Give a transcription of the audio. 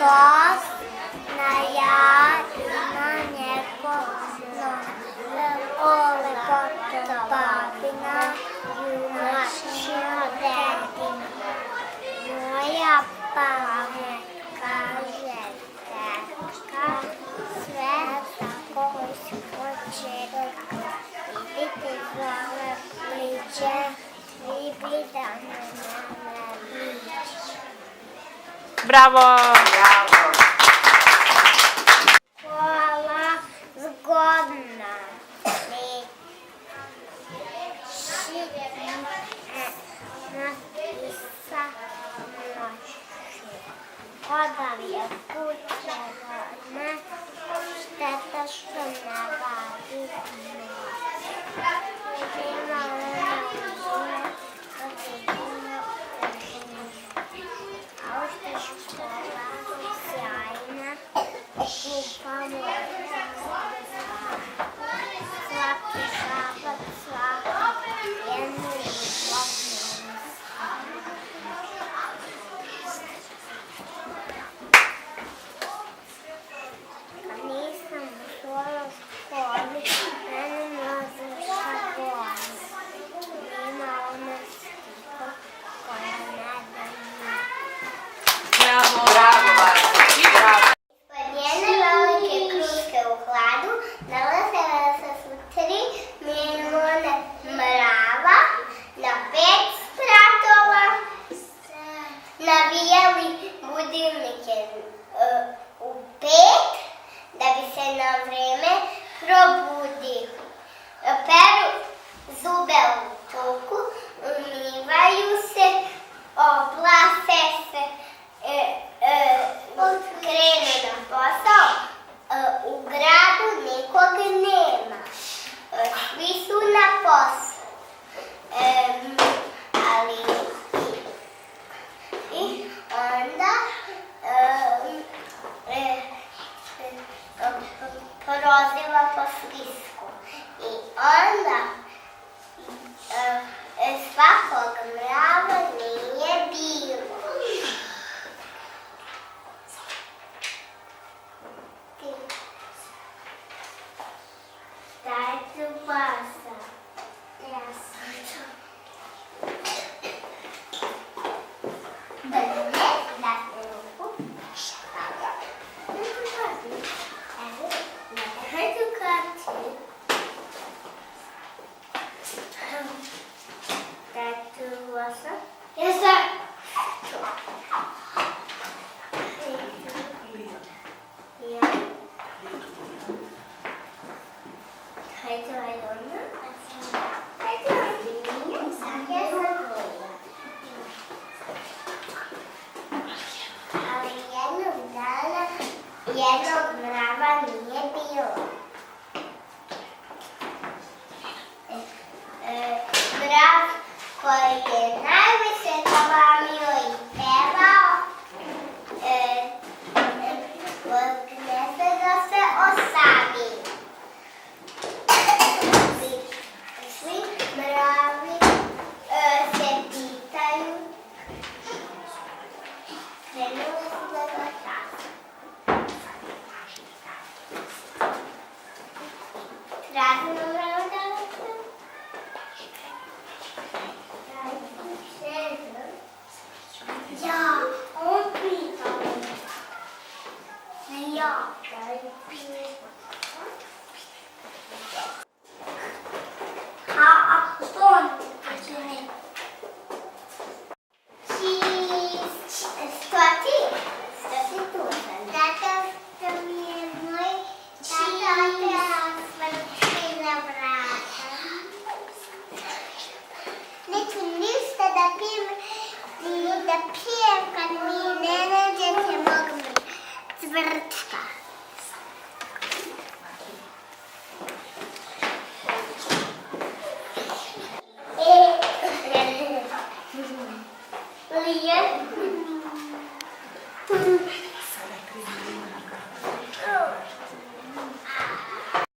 Tos na ja ima neko lepoto babina junačija dedina. Moja pamet kaže tetka, sve tako ispočetka. Vidite zove pliće, vi bi da me liči. Bravo! Škola zgodna, napisa noći. Odavlja kuće rodne, šteta što ne vadi noć. Ima ona uzime, kad se ima a ušte škola sjajna, kupamo svaki šabat, svaki jednu ljubavnu. Kad nisam ušla u školi, mene mlaze šagoli. Ima ona stiha koja ne da mi. Bravo! Bravo, Varka, i bravo. Ispod jedne velike kruške u hladu nalazila su 3 miliona mrava na 5 spratova. Navijali budilnike u 5 da bi se na vreme probudili. Peru zube u toku, umivaju se, oblase se, krenu na posao, u gradu nikog nema. Svi su na posao. Ali i onda proziva po spisku. I onda svakog mrava nije bilo. Dajte pasa. Ja sam to. Da ne date ruku. Evo, dajte karti. Dajte pasa. Ja sam to. Ja. Hajde ona. Hajde ona. Sad ja sam to. Ali jednog dana jednog mrava nije bilo. Mrav koji je najviše galamio i pevao, ne se da se osami. Svi mravi se pitaju, krenuli su da ga traže. Tražimo mrava da ga traže. Ja, on pitao. Ne ja, da je pitao.